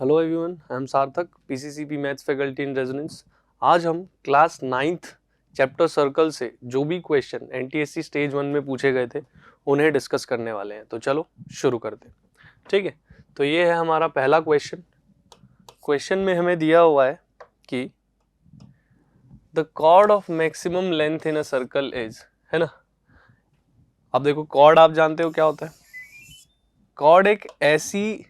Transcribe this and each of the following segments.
Hello everyone, I am सार्थक, PCCP maths faculty in resonance. आज हम क्लास 9th चैप्टर सर्कल से जो भी क्वेश्चन एनटीएससी स्टेज 1 में पूछे गए थे उन्हें डिस्कस करने वाले हैं। तो चलो शुरू करते हैं। ठीक है, तो ये है हमारा पहला क्वेश्चन। क्वेश्चन में हमें दिया हुआ है कि the chord of maximum length in a circle is, है ना। अब देखो, कॉर्ड आप जानते हो क्या होता है। कॉर्ड एक ऐसी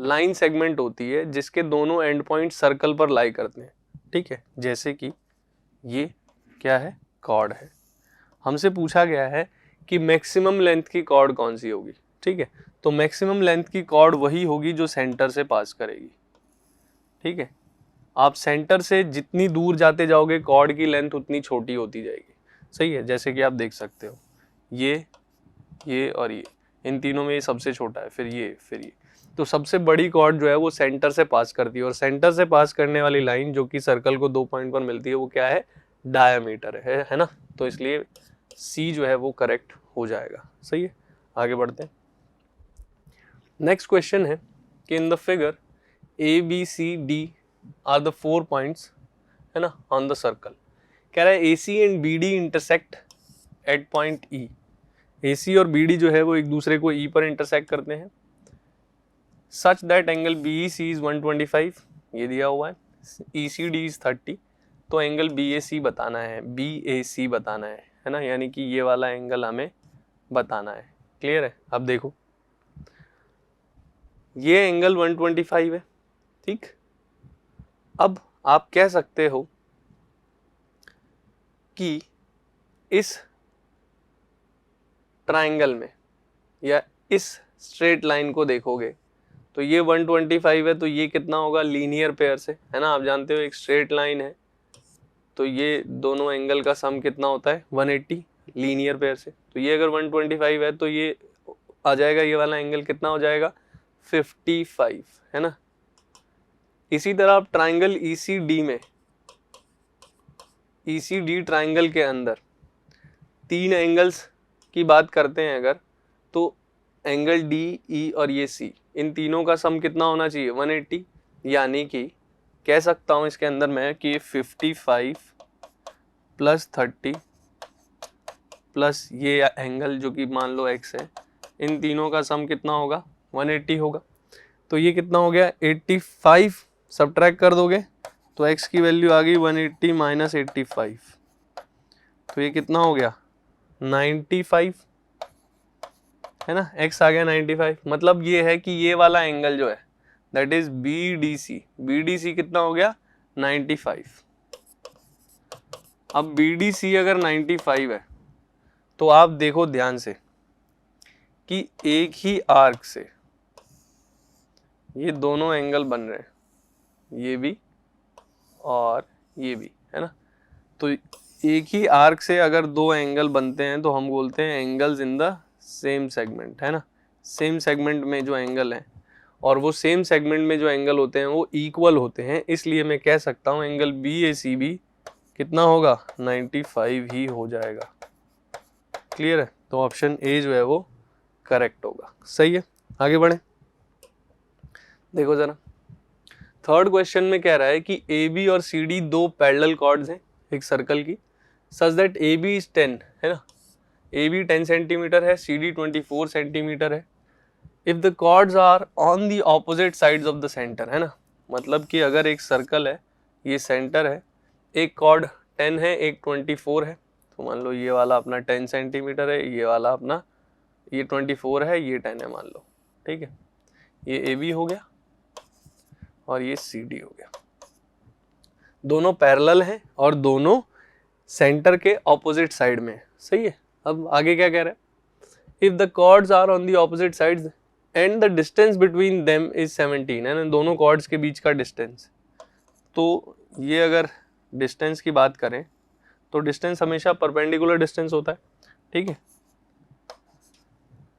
लाइन सेगमेंट होती है जिसके दोनों एंड पॉइंट सर्कल पर लाई करते हैं। ठीक है, जैसे कि ये क्या है, कॉर्ड है। हमसे पूछा गया है कि मैक्सिमम लेंथ की कॉर्ड कौन सी होगी। ठीक है, तो मैक्सिमम लेंथ की कॉर्ड वही होगी जो सेंटर से पास करेगी। ठीक है, आप सेंटर से जितनी दूर जाते जाओगे कॉर्ड की लेंथ उतनी छोटी होती जाएगी। सही है, जैसे कि आप देख सकते हो ये और ये, इन तीनों में ये सबसे छोटा है, फिर ये। तो सबसे बड़ी कॉर्ड जो है वो सेंटर से पास करती है, और सेंटर से पास करने वाली लाइन जो कि सर्कल को 2 पॉइंट पर मिलती है वो क्या है, डायमीटर है ना। तो इसलिए सी जो है वो करेक्ट हो जाएगा। सही है, आगे बढ़ते हैं। नेक्स्ट क्वेश्चन है कि in the figure A B C D are the 4 points, है ना, ऑन द सर्कल। कह रहा है A C and B D intersect at point E. A C और बी डी जो है वो एक दूसरे को ई पर इंटरसेक्ट करते हैं। Such that angle B E C is 125, ये दिया हुआ है। ई सी डी इज 30, तो एंगल बी ए सी बताना है ना, यानी कि ये वाला एंगल हमें बताना है। क्लियर है। अब देखो, ये एंगल 125 है। ठीक, अब आप कह सकते हो कि इस ट्राइंगल में या इस स्ट्रेट लाइन को देखोगे तो ये 125 है, तो ये कितना होगा, लीनियर पेयर से, है ना। आप जानते हो एक स्ट्रेट लाइन है तो ये दोनों एंगल का सम कितना होता है, 180 लीनियर पेयर से। तो ये अगर 125 है तो ये आ जाएगा, ये वाला एंगल कितना हो जाएगा, 55, है ना। इसी तरह आप ट्राइंगल ईसीडी में, ईसीडी ट्राइंगल के अंदर 3 एंगल्स की बात करते हैं अगर, तो एंगल डी, ई और ये सी, इन तीनों का सम कितना होना चाहिए, 180। यानी कि कह सकता हूं इसके अंदर मैं कि 55 प्लस 30 प्लस ये एंगल जो कि मान लो x है, इन तीनों का सम कितना होगा, 180 होगा। तो ये कितना हो गया, 85 सब्ट्रैक्ट कर दोगे तो x की वैल्यू आ गई 180 माइनस 85, तो ये कितना हो गया, 95, है ना। x आ गया 95। मतलब ये है कि ये वाला एंगल जो है दैट इज BDC। BDC कितना हो गया, 95। अब BDC अगर 95 है तो आप देखो ध्यान से कि एक ही आर्क से ये दोनों एंगल बन रहे हैं, ये भी और ये भी, है ना। तो एक ही आर्क से अगर 2 एंगल बनते हैं तो हम बोलते हैं angles in the same segment, है ना। सेम सेगमेंट में जो एंगल है, और वो सेम सेगमेंट में जो एंगल होते हैं वो इक्वल होते हैं, इसलिए मैं कह सकता हूँ एंगल BAC भी कितना होगा, 95 ही हो जाएगा। क्लियर है, तो ऑप्शन ए जो है वो करेक्ट होगा। सही है, आगे बढ़े। देखो जरा, थर्ड क्वेश्चन में कह रहा है कि AB और CD 2 पैरेलल कॉर्ड्स हैं एक सर्कल की, सच दैट AB इज 10, है ना। AB 10 सेंटीमीटर है, CD 24 सेंटीमीटर है। If the chords are on the opposite sides of the centre, है ना। मतलब कि अगर एक सर्कल है, ये सेंटर है, एक कॉर्ड 10 है, एक 24 है, तो मान लो ये वाला अपना 10 सेंटीमीटर है, ये वाला अपना ये 24 है, ये 10 है मान लो। ठीक है, ये AB हो गया और ये CD हो गया। दोनों पैरेलल हैं और दोनों सेंटर के ऑपोजिट साइड में। सही है, अब आगे क्या कह रहा है, if the chords are on the opposite sides and the distance between them is 17, है ना, दोनों कॉर्ड्स के बीच का डिस्टेंस। तो ये अगर डिस्टेंस की बात करें तो डिस्टेंस हमेशा परपेंडिकुलर डिस्टेंस होता है। ठीक है,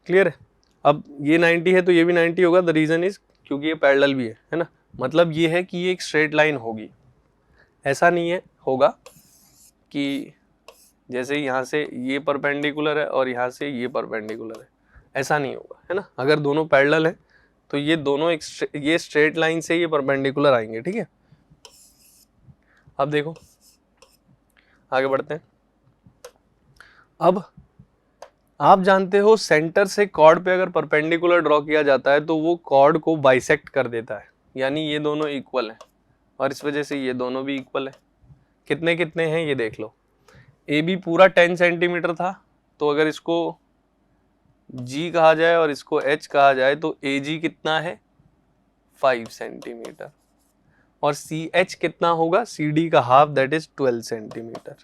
क्लियर है। अब ये 90 है तो ये भी 90 होगा, द रीजन इज क्योंकि ये पैरेलल भी है ना। मतलब ये है कि ये एक स्ट्रेट लाइन होगी, ऐसा नहीं है होगा कि जैसे यहाँ से ये परपेंडिकुलर है और यहाँ से ये परपेंडिकुलर है, ऐसा नहीं होगा, है ना। अगर दोनों पैरेलल है तो ये दोनों ये स्ट्रेट लाइन से ये परपेंडिकुलर आएंगे, ठीक है। अब देखो आगे बढ़ते हैं। अब आप जानते हो सेंटर से कॉर्ड पे अगर परपेंडिकुलर ड्रॉ किया जाता है तो वो कॉर्ड को बाइसेक्ट कर देता है, यानी ये दोनों इक्वल हैं और इस वजह से ये दोनों भी इक्वल है। कितने कितने हैं ये देख लो। ए बी पूरा 10 सेंटीमीटर था, तो अगर इसको G कहा जाए और इसको H कहा जाए तो AG कितना है 5 सेंटीमीटर और CH कितना होगा CD का हाफ दैट इज 12 सेंटीमीटर,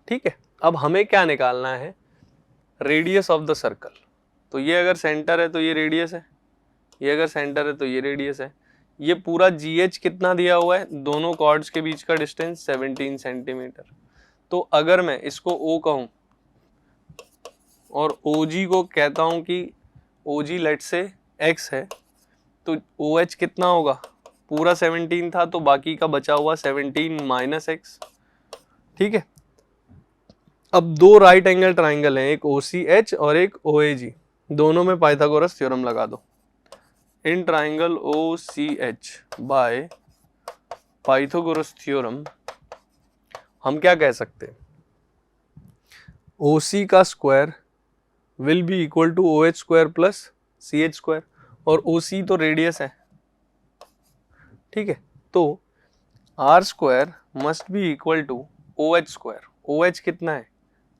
ठीक है। अब हमें क्या निकालना है, रेडियस ऑफ द सर्कल। तो ये अगर सेंटर है तो ये रेडियस है, ये अगर सेंटर है तो ये रेडियस है। ये पूरा GH कितना दिया हुआ है, दोनों कॉर्ड्स के बीच का डिस्टेंस 17 सेंटीमीटर। तो अगर मैं इसको O कहूँ और OG को कहता हूँ कि OG लेट से X है, तो OH कितना होगा, पूरा 17 था तो बाकी का बचा हुआ 17 माइनस X, ठीक है। अब दो राइट एंगल ट्राइंगल हैं, एक OCH और एक OAG, दोनों में पाइथागोरस थ्योरम लगा दो। In triangle OCH by Pythagoras theorem हम क्या कह सकते हैं, OC का square will be equal to OH square plus CH square, और OC तो रेडियस है, ठीक है। तो R square must be equal to OH square. OH कितना है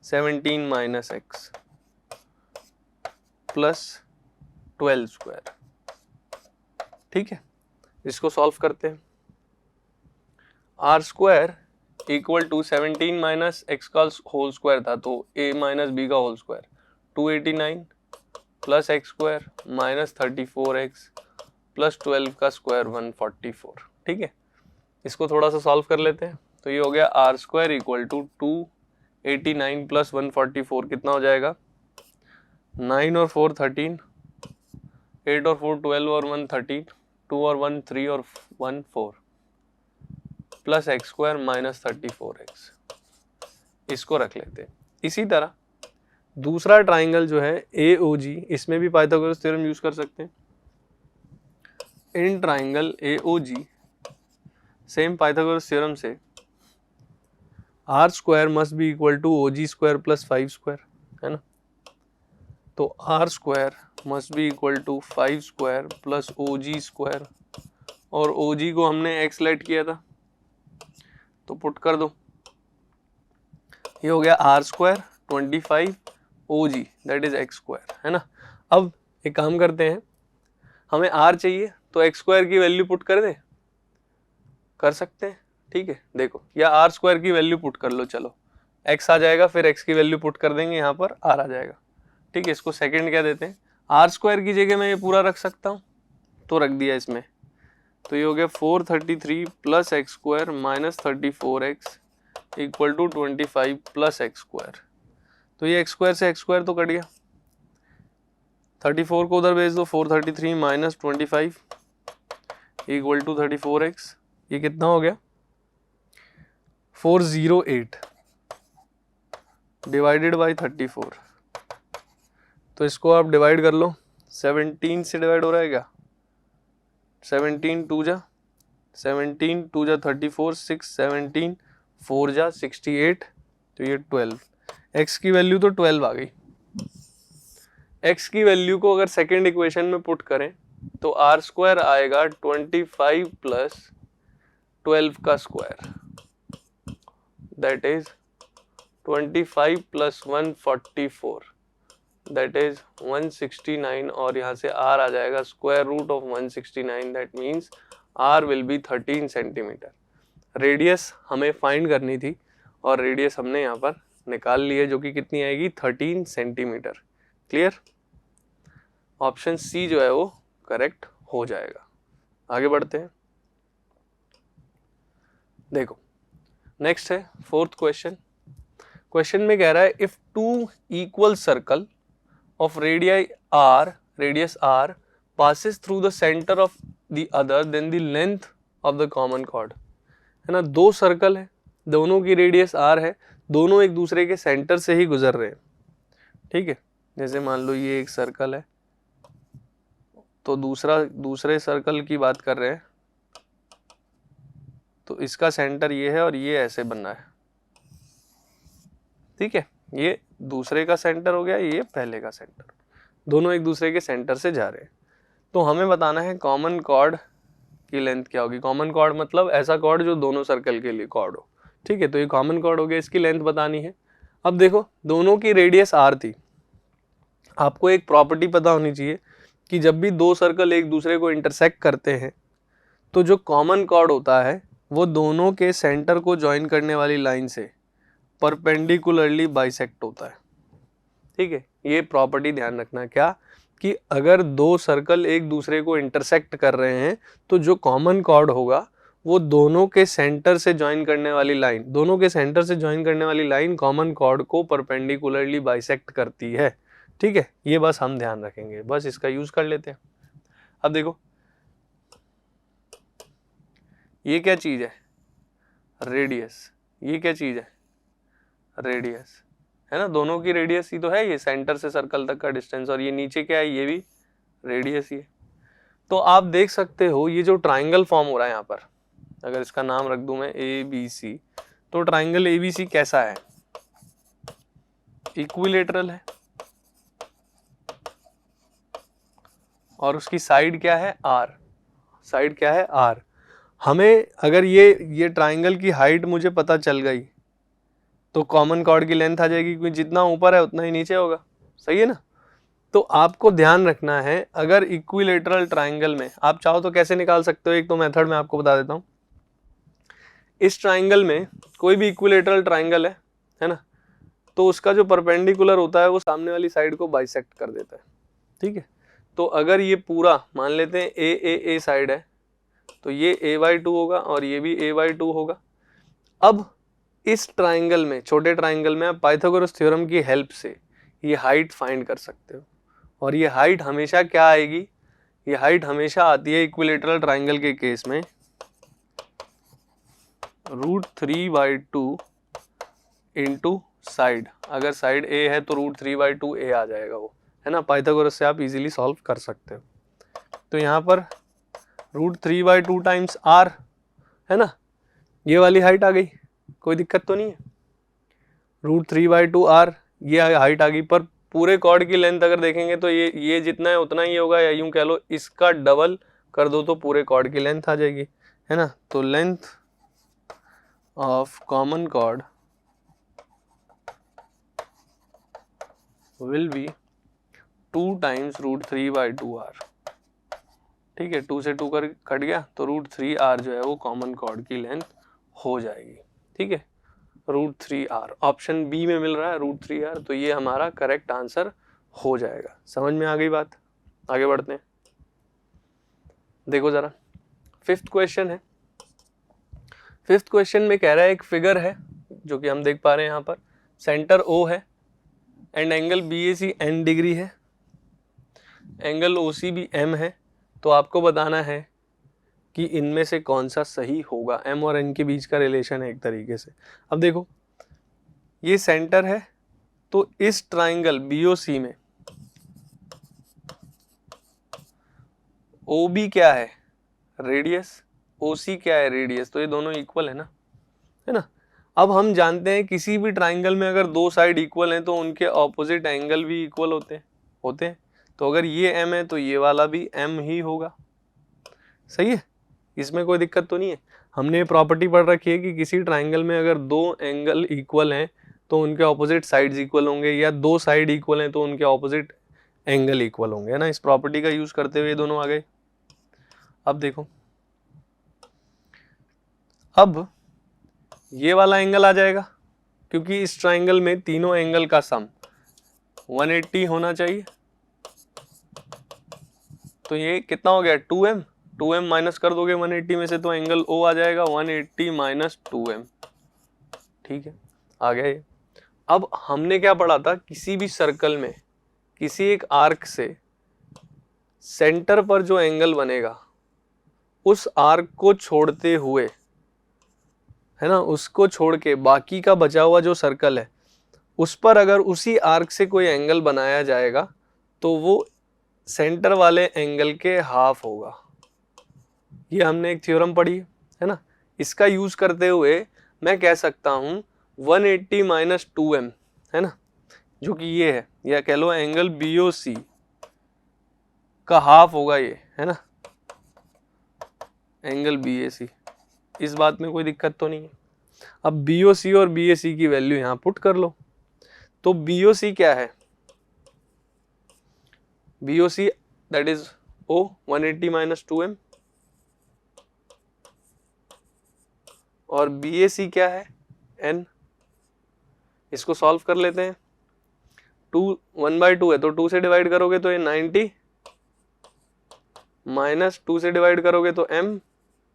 17 माइनस X प्लस 12 स्क्वायर, ठीक है। इसको सॉल्व करते हैं। R square equal to 17 minus X का होल स्क्वायर था तो A माइनस B का whole square 289 plus X square minus 34X plus 12 का स्क्वायर 144, ठीक है। इसको थोड़ा सा सॉल्व कर लेते हैं। तो ये हो गया R square equal to 289 plus 144 कितना हो जाएगा 9 और 4 13, 8 और 4 12 और 1 13, 2 और 1 3 और 1 4 plus X square minus 34X, इसको रख लेते हैं। इसी तरह दूसरा ट्राइंगल जो है AOG, इसमें भी पाइथागोरस थ्योरम यूज कर सकते हैं। In triangle AOG same Pythagoras theorem से R square must be equal to OG square plus 5 square, है ना। तो R square must be equal to 5 square plus OG square, और OG को हमने X लेट किया था तो पुट कर दो। ये हो गया R square 25 OG that is X square, है ना। अब एक काम करते हैं, हमें R चाहिए तो X स्क्वायर की वैल्यू पुट कर दे, कर सकते हैं, ठीक है। देखो या R स्क्वायर की वैल्यू पुट कर लो, चलो X आ जाएगा, फिर X की वैल्यू पुट कर देंगे, यहाँ पर R आ जाएगा, ठीक है। इसको सेकंड क्या देते हैं, R स्क्वायर की जगह मैं ये पूरा रख सकता हूँ तो रख दिया इसमें। तो ये हो गया 433 plus X square minus 34X equal to 25 plus X square. तो ये X स्क्वायर से X स्क्वायर तो कट गया, 34 को उधर भेज दो, 433 माइनस 25 इक्वल टू 34X, ये कितना हो गया 408 डिवाइडेड बाई 34। तो इसको आप डिवाइड कर लो, 17 से डिवाइड हो रहा है क्या, 17 2 जा 34, 6 17 4 जा 68, तो ये 12। x की वैल्यू तो 12 आ गई। x की वैल्यू को अगर सेकेंड इक्वेशन में पुट करें तो R स्क्वायर आएगा 25 प्लस 12 का square that is 25 plus 144 that is 169, और यहाँ से R आ जाएगा square root of 169 that means R will be 13 centimetre. Radius हमें फाइंड करनी थी और रेडियस हमने यहाँ पर निकाल ली है जो कि कितनी आएगी 13 सेंटीमीटर। क्लियर, ऑप्शन सी जो है वो करेक्ट हो जाएगा। आगे बढ़ते हैं, देखो नेक्स्ट है फोर्थ क्वेश्चन। क्वेश्चन में कह रहा है if two equal circle of radius r passes through the center of the other then the length of the common chord, है ना। दो सर्कल है, दोनों की रेडियस r है, दोनों एक दूसरे के सेंटर से ही गुजर रहे हैं, ठीक है। जैसे मान लो ये एक सर्कल है तो दूसरे सर्कल की बात कर रहे हैं, तो इसका सेंटर ये है और ये ऐसे बनना है, ठीक है। ये दूसरे का सेंटर हो गया, ये पहले का सेंटर, दोनों एक दूसरे के सेंटर से जा रहे हैं। तो हमें बताना है कॉमन कॉर्ड की लेंथ क्या होगी। कॉमन कॉर्ड मतलब ऐसा कॉर्ड जो दोनों सर्कल के लिए कॉर्ड हो, ठीक है। तो ये कॉमन कॉर्ड हो गया, इसकी लेंथ बतानी है। अब देखो दोनों की रेडियस r थी, आपको एक प्रॉपर्टी पता होनी चाहिए कि जब भी दो सर्कल एक दूसरे को इंटरसेक्ट करते हैं तो जो कॉमन कॉर्ड होता है वो दोनों के सेंटर को ज्वाइन करने वाली लाइन से परपेंडिकुलरली बाइसेक्ट होता है, ठीक है। ये प्रॉपर्टी ध्यान रखना क्या, कि अगर दो सर्कल एक दूसरे को इंटरसेक्ट कर रहे हैं तो जो कॉमन कॉर्ड होगा वो दोनों के सेंटर से ज्वाइन करने वाली लाइन, दोनों के सेंटर से ज्वाइन करने वाली लाइन कॉमन कॉर्ड को परपेंडिकुलरली बाइसेक्ट करती है, ठीक है। ये बस हम ध्यान रखेंगे, बस इसका यूज कर लेते हैं। अब देखो ये क्या चीज है, रेडियस। ये क्या चीज है, रेडियस, है ना। दोनों की रेडियस ही तो है, ये सेंटर से सर्कल तक का डिस्टेंस, और ये नीचे क्या है, ये भी रेडियस ही है। तो आप देख सकते हो ये जो ट्राइंगल फॉर्म हो रहा है यहाँ पर, अगर इसका नाम रख दूं मैं ABC, तो ट्राइंगल ABC कैसा है, इक्विलेटरल है, और उसकी साइड क्या है, R। साइड क्या है, R। हमें अगर ये ट्राइंगल की हाइट मुझे पता चल गई तो कॉमन कॉर्ड की लेंथ आ जाएगी, क्योंकि जितना ऊपर है उतना ही नीचे होगा, सही है ना। तो आपको ध्यान रखना है, अगर इक्विलेटरल ट्राइंगल में आप चाहो तो कैसे निकाल सकते हो, एक तो मेथड मैं आपको बता देता हूँ। इस ट्राइंगल में कोई भी इक्विलेटरल ट्राइंगल है ना, तो उसका जो परपेंडिकुलर होता है वो सामने वाली साइड को बाइसेक्ट कर देता है, ठीक है। तो अगर ये पूरा मान लेते हैं ए साइड है, तो ये a/2 होगा और ये भी a/2 होगा। अब इस ट्राइंगल में, छोटे ट्राइंगल में, आप पाइथागोरस थ्योरम की हेल्प से ये हाइट फाइंड कर सकते हो, और ये हाइट हमेशा क्या आएगी, ये हाइट हमेशा आती है इक्विलेटरल ट्राइंगल के केस में √3/2 इंटू साइड। अगर साइड a है तो √3/2 a आ जाएगा वो, है ना। पाइथागोरस से आप इजीली सॉल्व कर सकते हो। तो यहाँ पर √3/2 टाइम्स r, है ना, ये वाली हाइट आ गई, कोई दिक्कत तो नहीं है। √3/2 r ये हाइट आ गई, पर पूरे कॉर्ड की लेंथ अगर देखेंगे तो ये जितना है उतना ही होगा, या यूं कह लो इसका डबल कर दो तो पूरे कॉर्ड की लेंथ आ जाएगी, है ना। तो length of common chord will be 2 times √3/2 r, ठीक है। 2 से 2 कर कट गया तो √3r जो है वो कॉमन कॉर्ड की लेंथ हो जाएगी, ठीक है। √3r ऑप्शन बी में मिल रहा है, √3r, तो ये हमारा करेक्ट आंसर हो जाएगा। समझ में आ गई बात, आगे बढ़ते हैं। देखो जरा, फिफ्थ क्वेश्चन है। फिफ्थ क्वेश्चन में कह रहा है एक फिगर है जो कि हम देख पा रहे हैं यहाँ पर, सेंटर O है and angle BAC n degree है, एंगल OC भी m है। तो आपको बताना है कि इनमें से कौन सा सही होगा। m और n के बीच का रिलेशन है एक तरीके से। अब देखो ये सेंटर है, तो इस ट्राइंगल BOC में OB क्या है, रेडियस, OC क्या है, रेडियस, तो ये दोनों इक्वल है ना। अब हम जानते हैं किसी भी ट्राइंगल में अगर दो साइड इक्वल हैं तो उनके ऑपोजिट एंगल भी इक्वल होते हैं। तो अगर ये m है तो ये वाला भी m ही होगा, सही है, इसमें कोई दिक्कत तो नहीं है। हमने प्रॉपर्टी पढ़ रखी है कि किसी ट्राइंगल में अगर दो एंगल इक्वल हैं तो उनके ऑपोजिट साइड्स इक्वल होंगे, या दो साइड इक्वल हैं तो उनके ऑपोजिट एंगल इक्वल होंगे, है ना। इस प्रॉपर्टी का यूज करते हुए दोनों आ गए। अब देखो, अब ये वाला एंगल आ जाएगा, क्योंकि इस ट्राइंगल में तीनों एंगल का सम 180 होना चाहिए। तो ये कितना हो गया, 2m माइनस कर दोगे 180 में से तो एंगल O आ जाएगा 180 माइनस 2m, ठीक है, आ गया ये। अब हमने क्या पढ़ा था, किसी भी सर्कल में किसी एक आर्क से सेंटर पर जो एंगल बनेगा उस आर्क को छोड़ते हुए, है ना, उसको छोड़ के बाकी का बचा हुआ जो सर्कल है उस पर अगर उसी आर्क से कोई एंगल बनाया जाएगा तो वो सेंटर वाले एंगल के हाफ होगा। ये हमने एक थ्योरम पढ़ी है ना। इसका यूज करते हुए मैं कह सकता हूं 180 माइनस 2m है ना, जो कि ये है, या कह लो एंगल BOC का हाफ होगा ये है ना, एंगल BAC। इस बात में कोई दिक्कत तो नहीं है। अब BOC और BAC की वैल्यू यहां पुट कर लो। तो BOC क्या है, BOC that is O 180 minus 2m, और BAC क्या है N। इसको सॉल्व कर लेते हैं। 1/2 है तो 2 से डिवाइड करोगे तो ये 90, माइनस 2 से डिवाइड करोगे तो m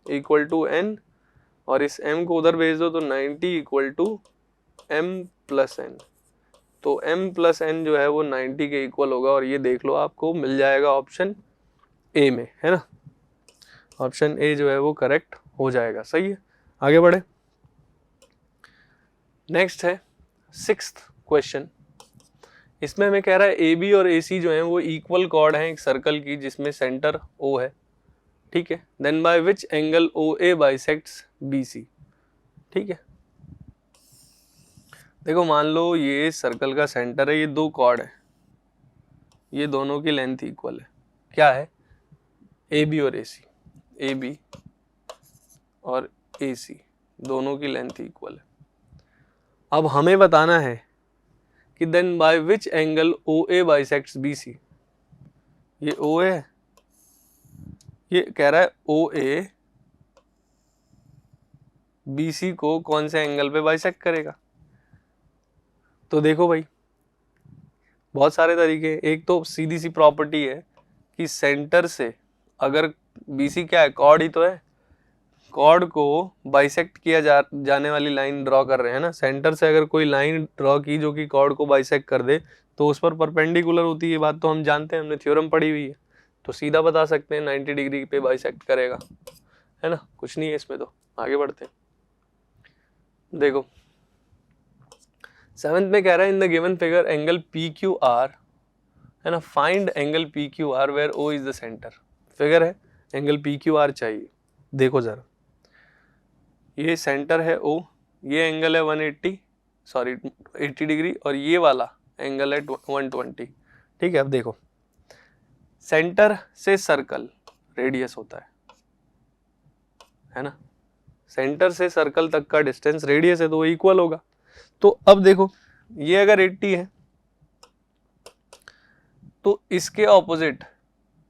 इक्वल टू n, और इस m को उधर भेज दो तो 90 equal to m plus n। तो m प्लस n जो है वो 90 के इक्वल होगा, और ये देख लो आपको मिल जाएगा ऑप्शन ए में है ना। ऑप्शन ए जो है वो करेक्ट हो जाएगा। सही है, आगे बढ़े। नेक्स्ट है 6th क्वेश्चन। इसमें हमें कह रहा है AB और AC जो है वो इक्वल कॉर्ड हैं एक सर्कल की जिसमें सेंटर O है, ठीक है। Then by which angle OA bisects BC, ठीक है। देखो मान लो ये सर्कल का सेंटर है, ये दो कॉर्ड है, ये दोनों की लेंथ इक्वल है। क्या है, AB और AC, AB और AC दोनों की लेंथ इक्वल है। अब हमें बताना है कि then by which angle OA bisects BC। ये OA है, ये कह रहा है OA BC को कौन से एंगल पे बाइसेक्ट करेगा। तो देखो भाई बहुत सारे तरीके। एक तो सीधी सी प्रॉपर्टी है कि सेंटर से अगर BC क्या है, कॉर्ड ही तो है, कॉर्ड को बाइसेक्ट किया जाने वाली लाइन ड्रॉ कर रहे हैं ना। सेंटर से अगर कोई लाइन ड्रॉ की जो कि कॉर्ड को बाइसेक्ट कर दे तो उस पर परपेंडिकुलर होती है। ये बात तो हम जानते हैं, हमने थ्योरम पढ़ी हुई है। तो सीधा बता सकते हैं 90 डिग्री पे बाइसेक्ट करेगा है ना, कुछ नहीं है इसमें। तो आगे बढ़ते हैं। देखो 7th में कह रहा है in the given figure angle PQR है ना, find angle PQR where O is the centre. Figure है, एंगल PQR चाहिए। देखो जरा, ये सेंटर है O, ये एंगल है 80 डिग्री, और ये वाला एंगल है 120, ठीक है। अब देखो सेंटर से सर्कल रेडियस होता है ना, सेंटर से सर्कल तक का डिस्टेंस रेडियस है तो वो इक्वल होगा। तो अब देखो ये अगर 80 है तो इसके ऑपोजिट,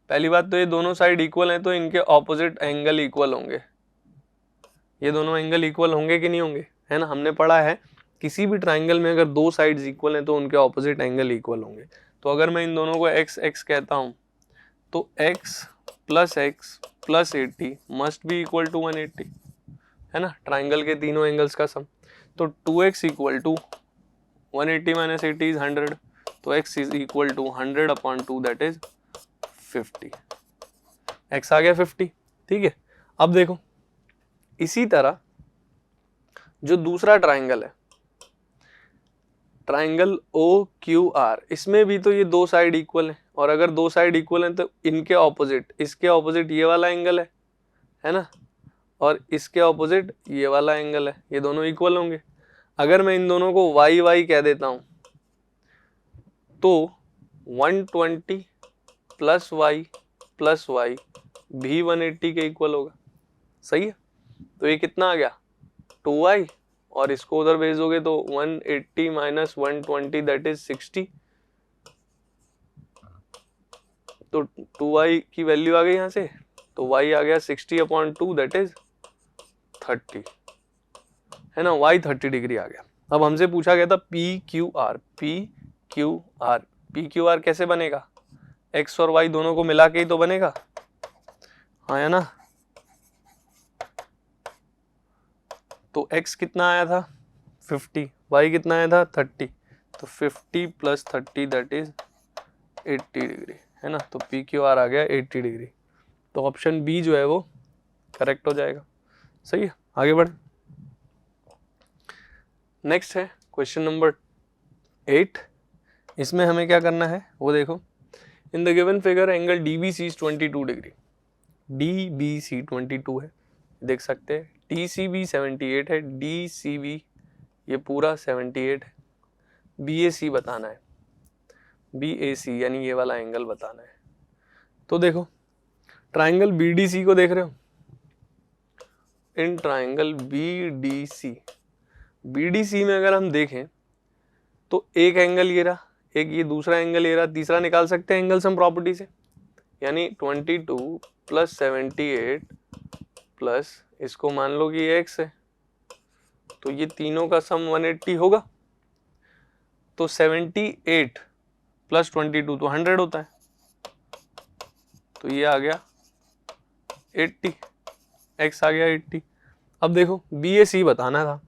पहली बात तो ये दोनों साइड इक्वल हैं तो इनके ऑपोजिट एंगल इक्वल होंगे। ये दोनों एंगल इक्वल होंगे कि नहीं होंगे, है ना। हमने पढ़ा है किसी भी ट्राइंगल में अगर दो साइड्स इक्वल हैं तो उनके ऑपोजिट एंगल इक्वल होंगे। तो अगर मैं इन दोनों को x x कहता हूं तो x plus 80 must be equal to 180 है ना, ट्राइंगल के तीनों एंगल्स का सम। तो 2x equal to 180 minus 80 is 100, तो x is equal to 100 upon 2 that is 50। x आ गया 50, ठीक है। अब देखो इसी तरह जो दूसरा ट्राइंगल है, ट्राइंगल OQR, इसमें भी तो ये दो साइड इक्वल है, और अगर दो साइड इक्वल हैं तो इनके ऑपोजिट, इसके ऑपोजिट ये वाला एंगल है ना, और इसके ऑपोजिट ये वाला एंगल है, ये दोनों इक्वल होंगे। अगर मैं इन दोनों को y कह देता हूं तो 120 प्लस y भी 180 के इक्वल होगा। सही है, तो ये कितना आ गया 2y, और इसको उधर भेज दोगे तो 180 माइनस 120 दैट इज 60। तो 2y की वैल्यू आ गई यहाँ से, तो y आ गया 60 अपॉन 2 दैट इज 30 है ना, y 30 डिग्री आ गया। अब हमसे पूछा गया था PQR कैसे बनेगा, x और y दोनों को मिला के ही तो बनेगा, हाँ है ना। तो x कितना आया था 50, y कितना आया था 30, तो 50 प्लस 30 दैट इज 80 डिग्री है ना। तो PQR आ गया 80 डिग्री। तो ऑप्शन बी जो है वो करेक्ट हो जाएगा। सही है, आगे बढ़। नेक्स्ट है क्वेश्चन नंबर 8। इसमें हमें क्या करना है वो देखो, इन the given figure angle DBC is 22 degree, DBC 22 है, देख सकते हैं। TCB 78 है, DCB ये पूरा 78 है। BAC बताना है, BAC यानी ये वाला एंगल बताना है। तो देखो ट्राइंगल BDC को देख रहे हो, इन ट्राइंगल BDC में अगर हम देखें तो एक एंगल ये रहा, एक ये दूसरा एंगल ये रहा, तीसरा निकाल सकते हैं एंगल सम प्रॉपर्टी से, यानी 22 प्लस 78 प्लस इसको मान लो कि ये x है, तो ये तीनों का सम 180 होगा। तो 78 प्लस 22 तो 100 होता है, तो ये आ गया 80, x आ गया 80। अब देखो BAC बताना था,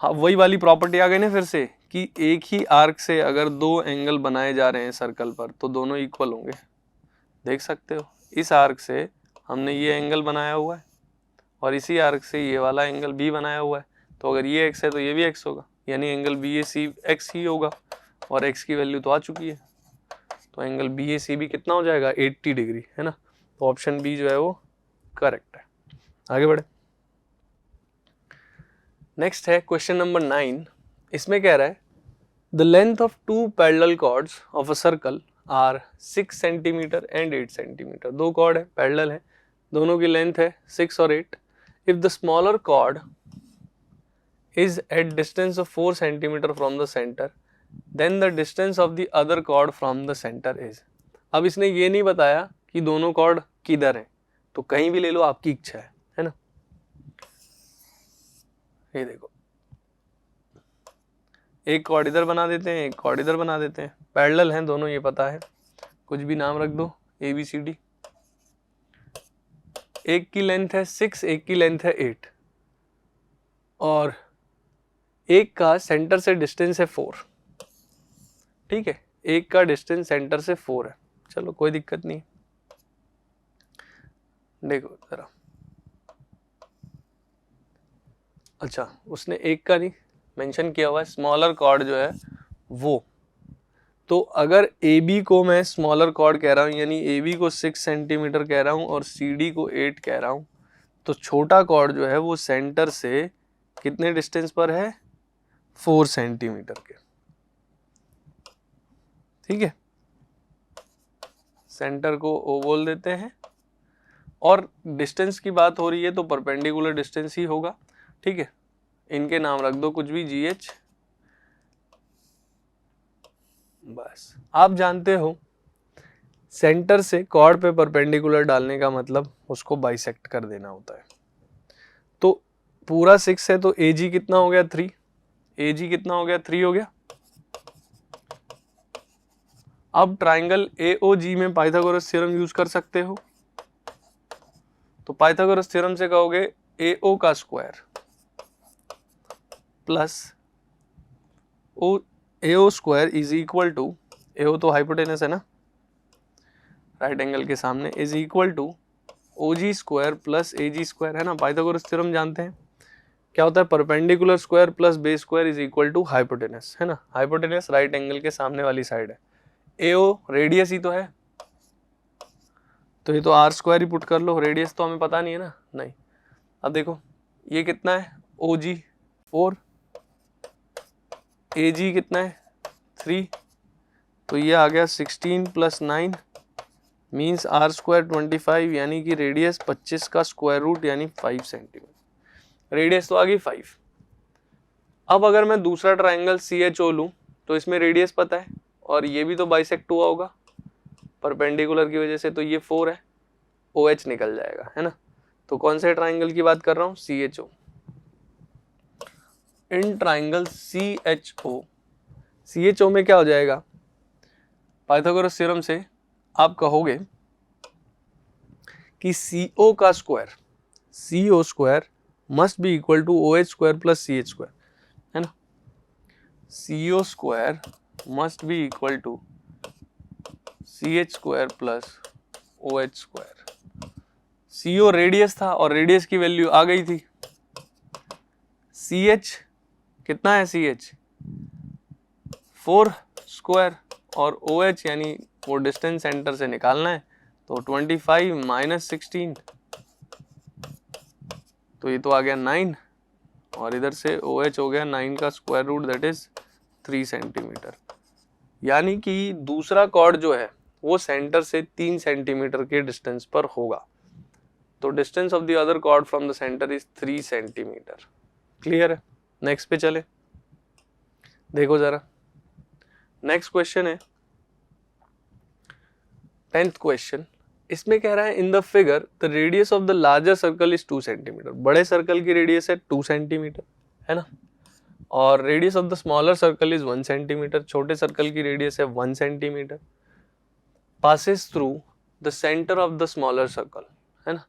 हाँ वही वाली प्रॉपर्टी आ गई ना फिर से कि एक ही आर्क से अगर दो एंगल बनाए जा रहे हैं सर्कल पर तो दोनों इक्वल होंगे। देख सकते हो इस आर्क से हमने ये एंगल बनाया हुआ है और इसी आर्क से ये वाला एंगल भी बनाया हुआ है, तो अगर ये x है तो ये भी x होगा, यानी एंगल BAC x ही होगा और x की वैल्यू तो आ चुकी है, तो एंगल BAC भी कितना हो जाएगा 80 डिग्री, है ना। तो ऑप्शन बी जो है वो करेक्ट है। आगे बढ़े, नेक्स्ट है क्वेश्चन नंबर 9। इसमें कह रहा है the length of two parallel chords of a circle are 6 centimetre and 8 centimetre. दो कॉर्ड है, पैरेलल है, दोनों की लेंथ है 6 और 8। If the smaller chord is at distance of 4 centimetre from the centre then the distance of the other chord from the centre is. अब इसने ये नहीं बताया कि दोनों कॉर्ड किधर है, तो कहीं भी ले लो, आपकी इच्छा है ना। ये देखो एक कॉर्ड इधर बना देते हैं, एक कॉर्ड इधर बना देते हैं, पैरेलल हैं दोनों, ये पता है, कुछ भी नाम रख दो ABCD। एक की लेंथ है 6, एक की लेंथ है 8 और एक का सेंटर से डिस्टेंस है 4, ठीक है, एक का डिस्टेंस सेंटर से 4 है, चलो कोई दिक्कत नहीं। देखो जरा, अच्छा उसने एक का नहीं मेंशन किया हुआ है, स्मॉलर कॉर्ड जो है वो, तो अगर AB को मैं स्मॉलर कॉर्ड कह रहा हूँ यानी AB को 6 सेंटीमीटर कह रहा हूँ और CD को 8 कह रहा हूँ, तो छोटा कॉर्ड जो है वो सेंटर से कितने डिस्टेंस पर है 4 सेंटीमीटर के, ठीक है, सेंटर को O बोल देते हैं और डिस्टेंस की बात हो रही है तो परपेंडिकुलर डिस्टेंस ही होगा, ठीक है, इनके नाम रख दो कुछ भी GH। बस आप जानते हो सेंटर से कॉर्ड पे परपेंडिकुलर डालने का मतलब उसको बाइसेक्ट कर देना होता है। तो पूरा 6 है तो AG कितना हो गया 3, AG कितना हो गया 3 हो गया। अब ट्राइंगल AOG में पाइथागोरस थ्योरम यूज कर सकते हो, तो पाइथागोरस थ्योरम से कहोगे AO का square plus AO square is equal to, AO तो हाइपोटेनस है ना राइट एंगल के सामने, is equal to OG square plus AG square, है ना। पाइथागोरस थ्योरम जानते हैं क्या होता है, perpendicular square plus base square is equal to hypotenuse, है ना। हाइपोटेनस राइट एंगल के सामने वाली साइड है, AO रेडियस ही तो है, तो ये तो R स्क्वायर ही पुट कर लो, रेडियस तो हमें पता नहीं है ना, नहीं। अब देखो ये कितना है OG 4, AG कितना है 3, तो ये आ गया 16 प्लस 9 मीन्स R स्क्वायर 25, यानी कि रेडियस 25 का स्क्वायर रूट यानी 5 सेंटीमीटर, रेडियस तो आ गई 5। अब अगर मैं दूसरा ट्राइंगल CHO लूँ तो इसमें रेडियस पता है और ये भी तो बाइसेक्ट हुआ होगा परपेंडिकुलर की वजह से, तो ये 4 है, OH निकल जाएगा, है ना। तो कौन से ट्राइंगल की बात कर रहा हूँ CHO। इन ट्राइंगल CHO में क्या हो जाएगा, पाइथागोरस थ्योरम से आप कहोगे कि CO का square, CO square must be equal to OH square plus CH square, है ना। CO square must be equal to CH square plus OH square. CO radius था और रेडियस की वैल्यू आ गई थी, CH कितना है, CH 4 स्क्वायर और OH यानी वो डिस्टेंस सेंटर से निकालना है। तो 25 माइनस 16, तो ये तो आ गया 9, और इधर से OH हो गया 9 का square root, that is 3 centimetre. यानी कि दूसरा कॉर्ड जो है वो सेंटर से 3 सेंटीमीटर के डिस्टेंस पर होगा। तो distance of the other chord from the centre is 3 centimetre. Clear है? नेक्स्ट पे चले, देखो जरा। नेक्स्ट क्वेश्चन है 10th क्वेश्चन। इसमें कह रहा है in the figure the radius of the larger circle is 2 centimetre. बड़े सर्कल की रेडियस है 2 सेंटीमीटर, है ना, और radius of the smaller circle is 1 centimetre. छोटे सर्कल की रेडियस है 1 centimetre. Passes through the centre of the smaller circle, है ना।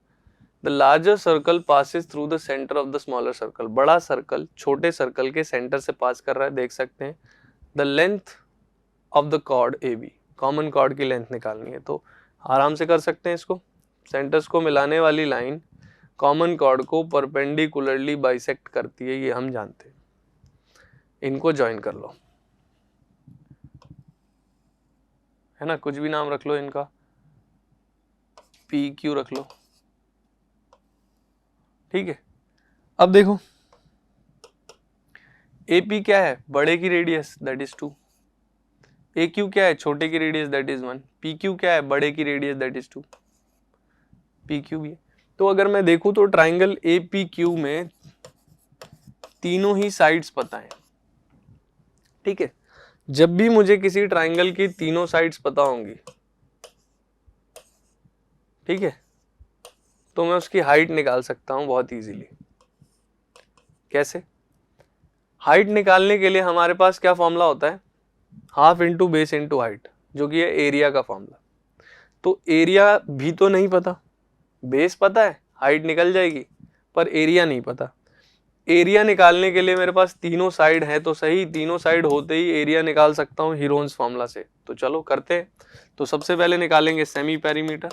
The larger circle passes through the centre of the smaller circle. बड़ा सर्कल छोटे सर्कल के centre से पास कर रहा है, देख सकते हैं। The length of the chord AB, common chord की लेंथ निकालनी है, तो आराम से कर सकते हैं इसको। सेंटर्स को मिलाने वाली लाइन कॉमन कॉर्ड को परपेंडिकुलरली बाइसेक्ट करती है, ये हम जानते हैं। इनको ज्वाइन कर लो, है ना, कुछ भी नाम रख लो इनका, PQ रख लो, ठीक है। अब देखो AP क्या है, बड़े की रेडियस, दैट इज 2। AQ क्या है, छोटे की रेडियस, दैट इज 1। PQ क्या है, बड़े की रेडियस, दैट इज 2। PQ भी है। तो अगर मैं देखूं तो ट्राइंगल APQ में तीनों ही साइड्स पता है, ठीक है। जब भी मुझे किसी ट्राइंगल की तीनों साइड्स पता होंगी, ठीक है, तो मैं उसकी हाइट निकाल सकता हूं बहुत इजीली। कैसे? हाइट निकालने के लिए हमारे पास क्या फॉर्मूला होता है, half into base into height, जो कि है एरिया का फॉर्मूला। तो एरिया भी तो नहीं पता, बेस पता है, हाइट निकल जाएगी, पर एरिया नहीं पता। एरिया निकालने के लिए मेरे पास तीनों साइड है तो सही, तीनों साइड होते ही एरिया निकाल सकता हूं हीरोन्स फॉर्मूला से। तो चलो करते हैं। तो सबसे पहले निकालेंगे सेमी पेरीमीटर,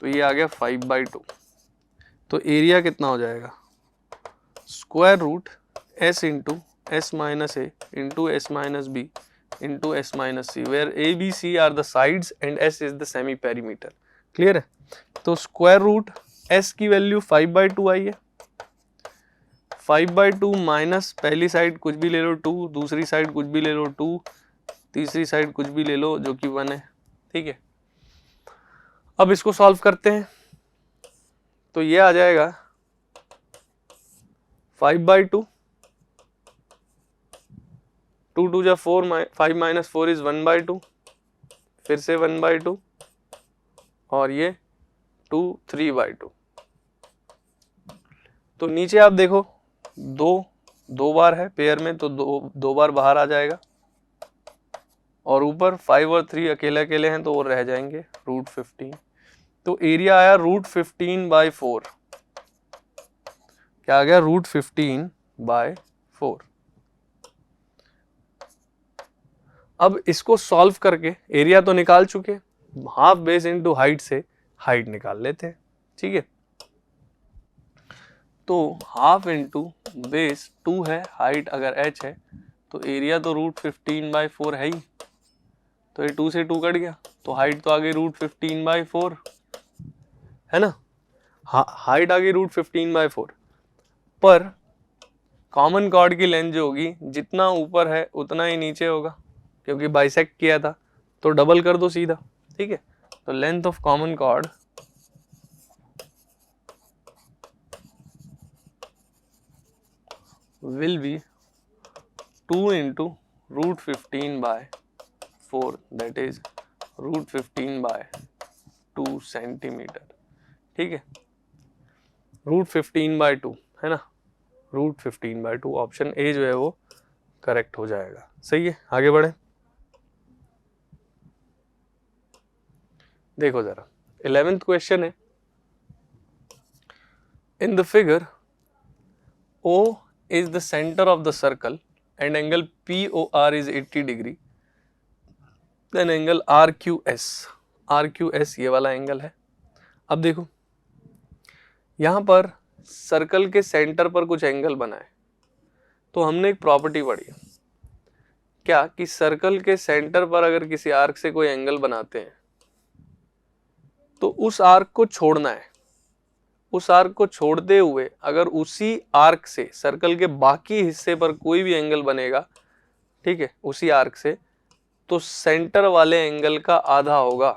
तो ये आ गया 5/2। तो एरिया कितना हो जाएगा, square root S into S minus A into S minus B into S minus C, where A B C are the sides and S is the semi perimeter. Clear है? तो square root S की value 5/2 आई है। 5/2 minus पहली side कुछ भी ले लो 2, दूसरी साइड कुछ भी ले लो 2, तीसरी साइड कुछ भी ले लो जो कि 1 है, ठीक है। अब इसको सॉल्व करते हैं, तो ये आ जाएगा 5/2, 2 2 जा 4, 5 माइनस 4 इज 1/2, फिर से 1/2, और ये 2 3/2। तो नीचे आप देखो दो बार है पेयर में, तो दो बार बाहर आ जाएगा, और ऊपर 5 और 3 अकेले अकेले हैं तो वो रह जाएंगे √15। तो एरिया आया √15/4। क्या आ गया, √15/4। अब इसको सॉल्व करके एरिया तो निकाल चुके, हाफ बेस इंटू हाइट से हाइट निकाल लेते हैं, ठीक है। तो हाफ इंटू बेस 2 है, हाइट अगर h है, तो एरिया तो √15/4 है ही, तो ये 2 से 2 कट गया, तो हाइट तो आ गई √15/4, है ना। हाइट आ गई √15/4, पर कॉमन कॉर्ड की लेंथ जो होगी जितना ऊपर है उतना ही नीचे होगा, क्योंकि बाइसेक्ट किया था, तो डबल कर दो सीधा, ठीक है। तो length of common chord will be 2 into √15/4, that is √15/2 centimetre, ठीक है। √15/2 है ना, √15/2 ऑप्शन ए जो है वो करेक्ट हो जाएगा। सही है, आगे बढ़े। देखो जरा 11th क्वेश्चन है, in the figure O is the center of the circle and angle POR is 80 degree, then angle RQS ये वाला एंगल है। अब देखो यहाँ पर सर्कल के सेंटर पर कुछ एंगल बना है, तो हमने एक प्रॉपर्टी पढ़ी क्या कि सर्कल के सेंटर पर अगर किसी आर्क से कोई एंगल बनाते हैं तो उस आर्क को छोड़ना है, उस आर्क को छोड़ते हुए अगर उसी आर्क से सर्कल के बाकी हिस्से पर कोई भी एंगल बनेगा, ठीक है, उसी आर्क से, तो सेंटर वाले एंगल का आधा होगा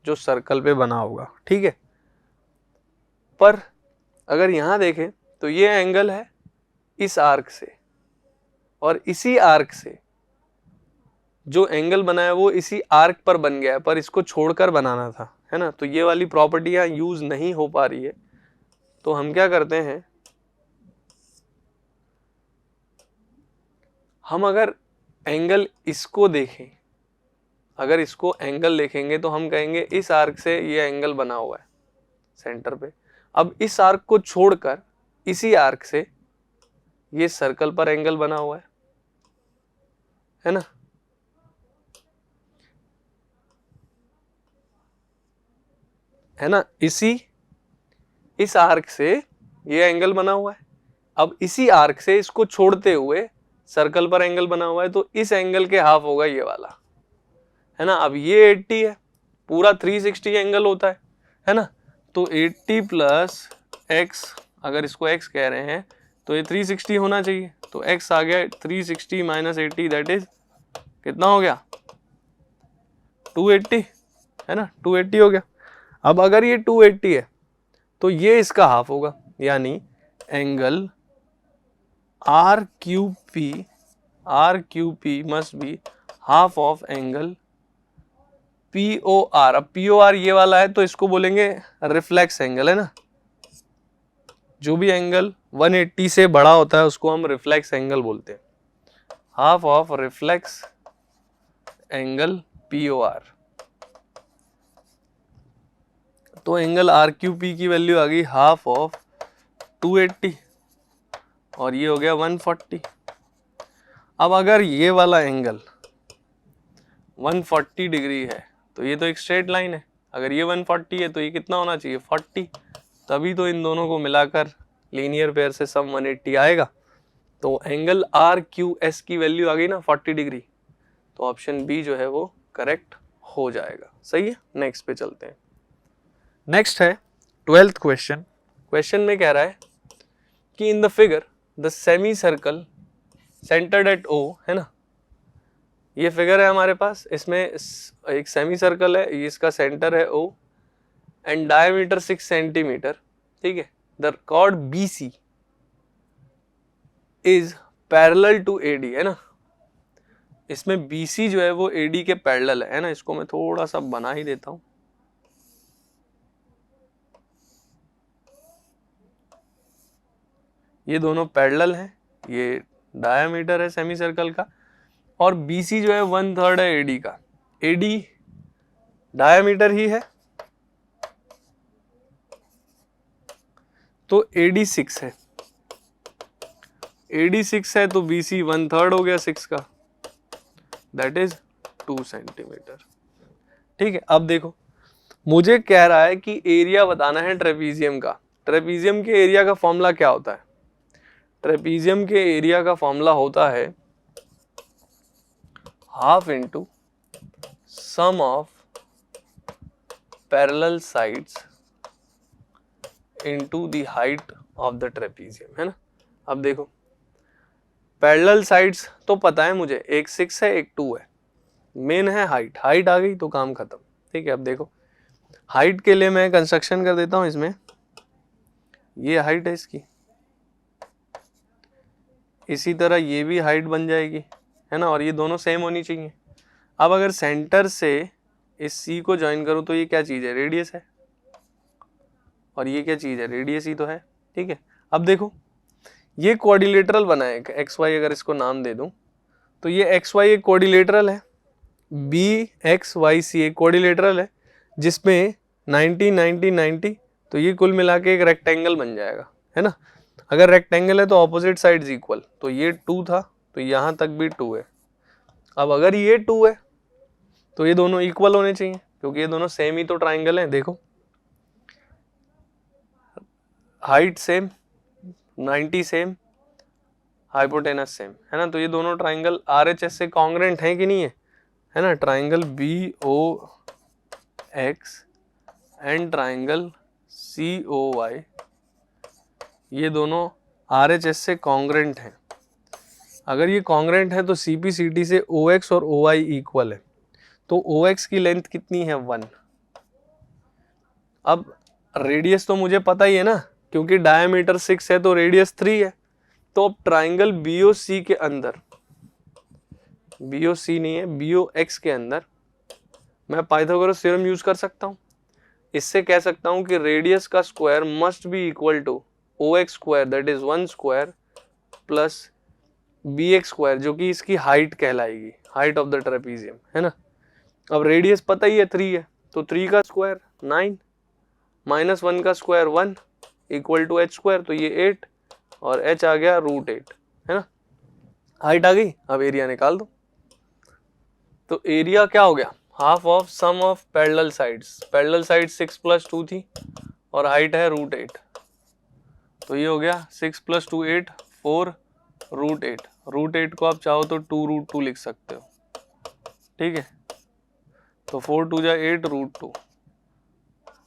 जो सर्कल पे बना होगा, ठीक है। पर अगर यहां देखें तो ये एंगल है इस आर्क से, और इसी आर्क से जो एंगल बना है वो इसी आर्क पर बन गया है, पर इसको छोड़कर बनाना था, है ना। तो ये वाली प्रॉपर्टी यहाँ यूज नहीं हो पा रही है, तो हम क्या करते हैं, हम अगर एंगल इसको देखें, अगर इसको एंगल देखेंगे तो हम कहेंगे इस आर्क से ये एंगल बना हुआ है सेंटर पे। अब इस आर्क को छोड़कर इसी आर्क से ये सर्कल पर एंगल बना हुआ है ना। है ना, इस आर्क से ये एंगल बना हुआ है। अब इसी आर्क से इसको छोड़ते हुए सर्कल पर एंगल बना हुआ है, तो इस एंगल के हाफ होगा ये वाला, है ना। अब ये 80 है, पूरा 360 एंगल होता है ना। तो 80 प्लस x, अगर इसको x कह रहे हैं तो ये 360 होना चाहिए, तो x आ गया 360 माइनस 80, दैट इज कितना हो गया 280, है ना, 280 हो गया। अब अगर ये 280 है तो ये इसका हाफ होगा, यानी angle RQP must be half of angle POR। अब POR ये वाला है तो इसको बोलेंगे रिफ्लेक्स एंगल, है ना। जो भी एंगल 180 से बड़ा होता है उसको हम रिफ्लेक्स एंगल बोलते हैं, half of reflex angle POR। तो एंगल RQP की वैल्यू आ गई हाफ ऑफ 280 और ये हो गया 140। अब अगर ये वाला एंगल 140 डिग्री है तो ये तो एक स्ट्रेट लाइन है, अगर ये 140 है तो ये कितना होना चाहिए 40, तभी तो इन दोनों को मिलाकर लीनियर पेयर से सम 180 आएगा। तो एंगल RQS की वैल्यू आ गई ना 40 डिग्री, तो ऑप्शन बी जो है वो करेक्ट हो जाएगा। सही है, नेक्स्ट पे चलते हैं। नेक्स्ट है 12th क्वेश्चन। क्वेश्चन में कह रहा है कि in the figure the semi circle centred at O, है ना। ये फिगर है हमारे पास, इसमें एक सेमी सर्कल है, ये इसका सेंटर है O एंड डायमीटर 6 सेंटीमीटर, ठीक है। The chord BC is parallel to AD, है ना। इसमें BC जो है वो AD के पैरेलल है ना। इसको मैं थोड़ा सा बना ही देता हूं, ये दोनों पैरेलल हैं, ये डायमीटर है सेमी सर्कल का, और BC जो है 1/3 है AD का। AD डायमीटर ही है तो AD 6 है, AD 6 है तो BC 1/3 हो गया 6 का, दैट इज 2 सेंटीमीटर, ठीक है। अब देखो मुझे कह रहा है कि एरिया बताना है ट्रेपीजियम का। ट्रेपीजियम के एरिया का फॉर्मूला क्या होता है? ट्रेपीजियम के एरिया का फॉर्मूला होता है half into sum of parallel sides into the height of the trapezium, है ना। अब देखो पैरेलल साइड्स तो पता है मुझे, एक 6 है एक 2 है, मेन है हाइट, हाइट आ गई तो काम खत्म, ठीक है। अब देखो हाइट के लिए मैं कंस्ट्रक्शन कर देता हूं, इसमें ये हाइट है इसकी, इसी तरह ये भी हाइट बन जाएगी, है ना, और ये दोनों सेम होनी चाहिए। अब अगर सेंटर से इस सी को ज्वाइन करूं तो ये क्या चीज है, रेडियस है, और ये क्या चीज है, रेडियस ही तो है, ठीक है। अब देखो ये क्वाड्रिलेटरल बना है, एक्स वाई अगर इसको नाम दे दूं तो ये एक्स वाई एक क्वाड्रिलेटरल है, BXYC एक क्वाड्रिलेटरल है जिसमें 90 90 90, तो ये कुल मिला के एक रेक्टेंगल बन जाएगा, है ना। अगर रेक्टेंगल है तो ऑपोजिट साइड्स इक्वल, तो ये 2 था तो यहाँ तक भी 2 है। अब अगर ये 2 है तो ये दोनों इक्वल होने चाहिए क्योंकि ये दोनों सेम ही तो ट्राइंगल हैं। देखो height same, 90 same, hypotenuse same है ना। तो ये दोनों ट्राइंगल RHS से कॉन्ग्रेंट है कि नहीं है ना। Triangle BOX and triangle COY ये दोनों RHS से कॉन्ग्रेंट हैं। अगर ये कॉन्ग्रेंट है तो CPCT से OX और OI इक्वल है। तो OX की लेंथ कितनी है 1। अब रेडियस तो मुझे पता ही है ना, क्योंकि डायमीटर 6 है तो रेडियस 3 है। तो अब ट्राइंगल BOC के अंदर, BOC नहीं है, BOX के अंदर मैं पाइथागोरस थ्योरम यूज कर सकता हूँ। इससे कह सकता हूँ कि रेडियस का square must be equal to OX square that is 1 square plus BX square जो कि इसकी हाइट कहलाएगी, हाइट ऑफ द ट्रेपीजियम है ना। अब रेडियस पता ही है 3 है, तो 3 का स्क्वायर 9 माइनस 1 का square 1 equal to H square, तो ये 8 और H आ गया √8 है ना। हाइट आ गई। अब एरिया निकाल दो। तो एरिया क्या हो गया, half of sum of parallel sides. Parallel side 6 + 2 थी और हाइट है √8, तो ये हो गया 6 + 2 8 4 √8। √8 को आप चाहो तो 2√2 लिख सकते हो, ठीक है। तो 4 2 जा 8 √2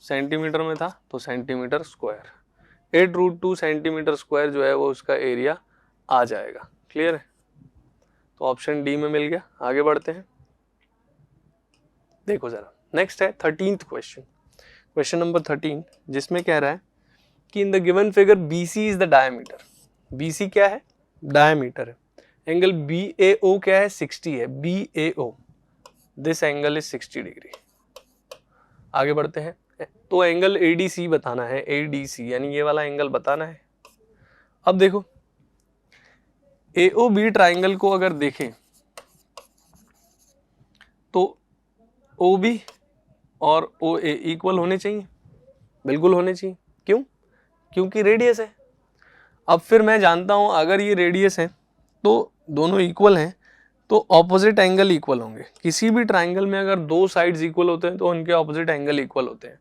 सेंटीमीटर में था तो सेंटीमीटर स्क्वायर, 8 √2 सेंटीमीटर स्क्वायर जो है वो उसका एरिया आ जाएगा। क्लियर है। तो ऑप्शन डी में मिल गया। आगे बढ़ते हैं। देखो जरा, नेक्स्ट है 13th क्वेश्चन, क्वेश्चन नंबर 13, जिसमें कह रहा है कि in the given figure BC is the diameter. BC क्या है, डायमीटर है। एंगल BAO क्या है, 60 है। BAO this angle is 60 degree. आगे बढ़ते हैं। तो एंगल ADC बताना है, ADC यानी ये वाला एंगल बताना है। अब देखो AOB ट्राइंगल को अगर देखें तो OB और OA इक्वल होने चाहिए, बिल्कुल होने चाहिए। क्यों, क्योंकि रेडियस है। अब फिर मैं जानता हूं अगर ये रेडियस है तो दोनों इक्वल हैं तो ऑपोजिट एंगल इक्वल होंगे। किसी भी ट्राइंगल में अगर दो साइड्स इक्वल होते हैं तो उनके ऑपोजिट एंगल इक्वल होते हैं।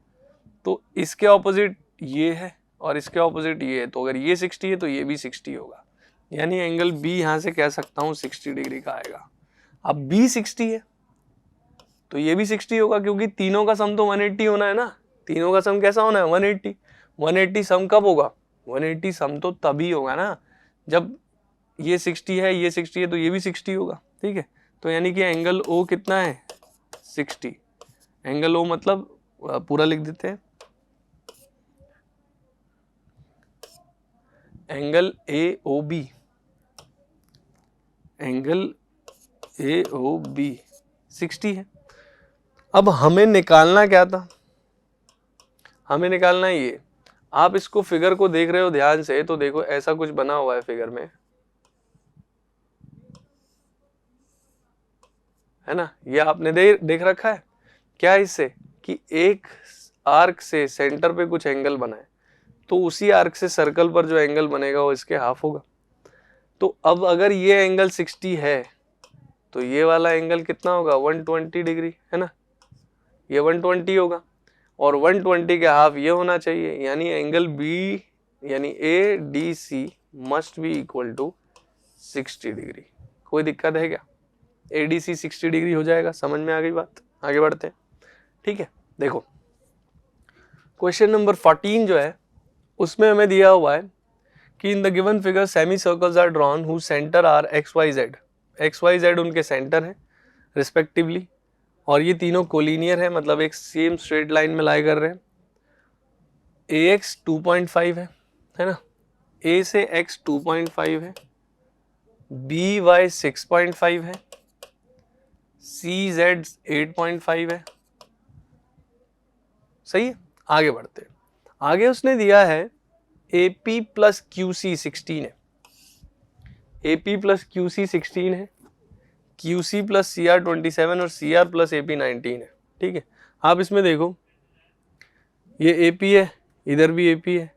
तो इसके ऑपोजिट ये है और इसके ऑपोजिट ये है, तो अगर ये 60 है तो ये भी 60 होगा, यानी एंगल B यहां से कह सकता हूं 60 डिग्री का आएगा। अब B 60 है तो ये भी 60 होगा, क्योंकि तीनों का सम तो 180 होना है ना। तीनों का सम कैसा होना है, 180। 180 सम कब होगा, 180 सम तो तभी होगा ना जब ये 60 है, ये 60 है, तो ये भी 60 होगा, ठीक है। तो यानी कि एंगल O कितना है, 60। एंगल O मतलब पूरा लिख देते हैं, एंगल AOB, एंगल AOB 60 है। अब हमें निकालना क्या था, हमें निकालना है ये। आप इसको फिगर को देख रहे हो ध्यान से, तो देखो ऐसा कुछ बना हुआ है फिगर में, है ना। ये आपने देख रखा है क्या इससे, कि एक आर्क से सेंटर पे कुछ एंगल बना है तो उसी आर्क से सर्कल पर जो एंगल बनेगा वो इसके हाफ होगा। तो अब अगर ये एंगल 60 है तो ये वाला एंगल कितना होगा, 120 डिग्री है ना। ये 120 होगा और 120 के हाफ ये होना चाहिए, यानी एंगल B यानी ADC must be equal to 60 degree. कोई दिक्कत है क्या, ADC 60 डिग्री हो जाएगा। समझ में आ गई बात। आगे बढ़ते हैं, ठीक है। देखो क्वेश्चन नंबर 14 जो है उसमें हमें दिया हुआ है कि in the given figure semi circles are drawn whose centre are XYZ उनके सेंटर है रिस्पेक्टिवली, और ये तीनों कोलिनियर है, मतलब एक सेम स्ट्रेट लाइन में लाई कर रहे हैं। AX 2.5 है ना, A से X 2.5 है, BY 6.5 है, CZ 8.5 है। सही है। आगे बढ़ते हैं। आगे उसने दिया है AP + QC 16 है, AP + QC 16 है, QC + CR 27 और CR + AP 19 है, ठीक है। आप इसमें देखो ये AP है, इधर भी AP है,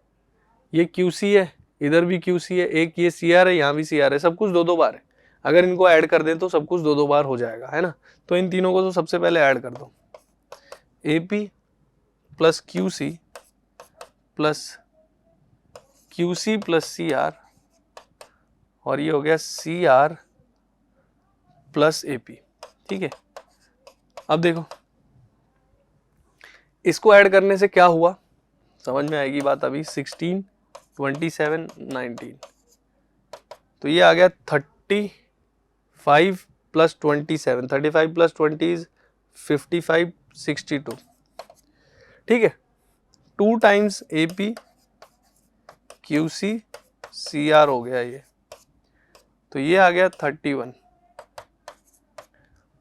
ये QC है, इधर भी QC है, एक ये CR है, यहाँ भी CR है, सब कुछ दो दो बार है। अगर इनको ऐड कर दें तो सब कुछ दो दो बार हो जाएगा, है ना। तो इन तीनों को तो सबसे पहले ऐड कर दो, AP + QC + CR और ये हो गया सी आर प्लस AP, ठीक है। अब देखो इसको ऐड करने से क्या हुआ, समझ में आएगी बात अभी। 16, 27, 19, तो ये आ गया 35 प्लस 27, 35 प्लस 20 इज 55, 62, ठीक है। 2 टाइम्स AP QC CR हो गया ये, तो ये आ गया 31।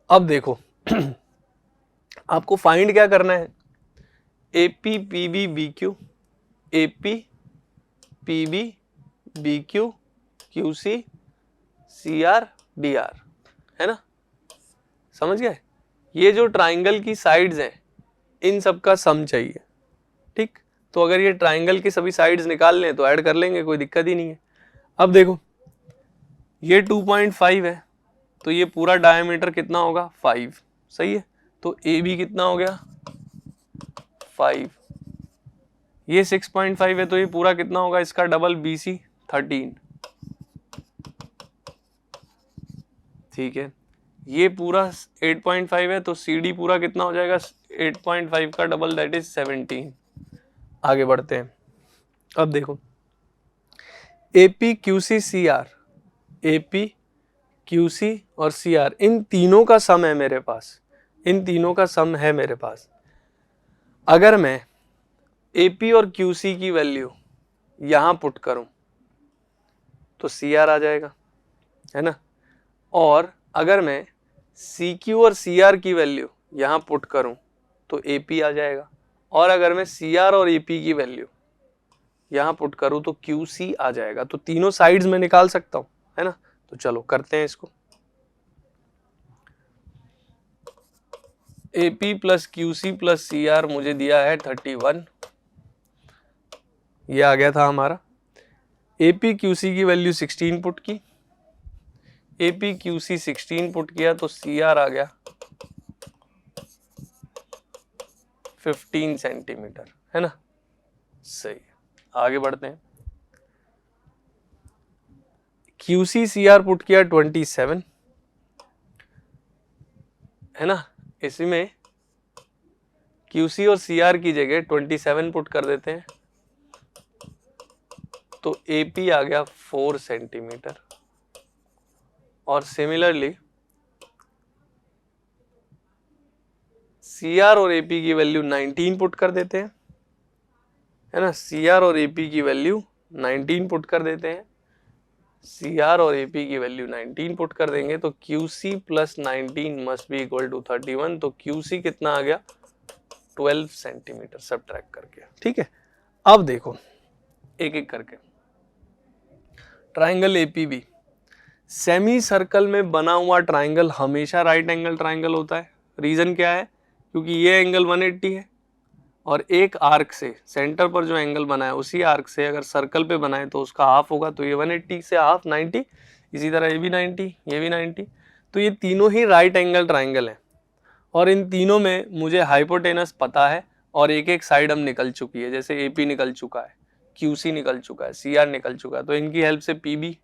अब देखो आपको फाइंड क्या करना है, AP PB BQ, AP PB BQ QC CR DR, है ना, समझ गए। ये जो ट्राइंगल की साइड्स हैं इन सब का सम चाहिए, ठीक। तो अगर ये ट्राइंगल की सभी साइड्स निकाल लें तो ऐड कर लेंगे, कोई दिक्कत ही नहीं है। अब देखो ये 2.5 है, तो ये पूरा डायमीटर कितना होगा 5, सही है। तो AB कितना हो गया 5, ये 6.5 है, तो ये पूरा कितना होगा, इसका डबल BC 13, ठीक है। ये पूरा 8.5 है, तो CD पूरा कितना हो जाएगा 8.5 का डबल, दैट इज 17। आगे बढ़ते हैं। अब देखो AP QC CR, AP QC और CR इन तीनों का सम है मेरे पास, इन तीनों का सम है मेरे पास। अगर मैं AP और QC की वैल्यू यहां पुट करूं तो CR आ जाएगा, है ना। और अगर मैं CQ और CR की वैल्यू यहां पुट करूं तो AP आ जाएगा, और अगर मैं CR और AP की वैल्यू यहां पुट करूं तो QC आ जाएगा। तो तीनों साइड्स में निकाल सकता हूं, है ना। तो चलो करते हैं इसको। AP plus QC plus CR मुझे दिया है 31, ये आ गया था हमारा। AP QC की वैल्यू 16 पुट की, AP QC 16 पुट किया तो CR आ गया 15 सेंटीमीटर, है ना, सही। आगे बढ़ते हैं। QC CR पुट किया 27, है ना। इसी में QC और CR की जगह 27 पुट कर देते हैं, तो AP आ गया 4 सेंटीमीटर। और सिमिलरली CR और AP की वैल्यू 19 पुट कर देते हैं, है ना। CR और AP की वैल्यू 19 पुट कर देते हैं, CR और AP की वैल्यू 19 पुट कर देंगे तो QC plus 19 must be equal to 31। तो QC कितना आ गया 12 सेंटीमीटर, सब्ट्रैक्ट करके, ठीक है। अब देखो एक एक करके। ट्राइंगल APB, सेमी सर्कल में बना हुआ ट्राइंगल हमेशा राइट एंगल ट्राइंगल होता है। रीजन क्या है, क्योंकि ये एंगल 180 है और एक आर्क से सेंटर पर जो एंगल बना है उसी आर्क से अगर सर्कल पे बनाए तो उसका हाफ होगा, तो ये 180 से हाफ 90, इसी तरह ये भी 90, ये भी 90। तो ये तीनों ही राइट एंगल ट्राइंगल है और इन तीनों में मुझे हाइपोटेनस पता है और एक एक साइड हम निकल चुकी है, जैसे AP निकल चुका है, QC निकल चुका है, CR निकल चुका है। तो इनकी हेल्प से PB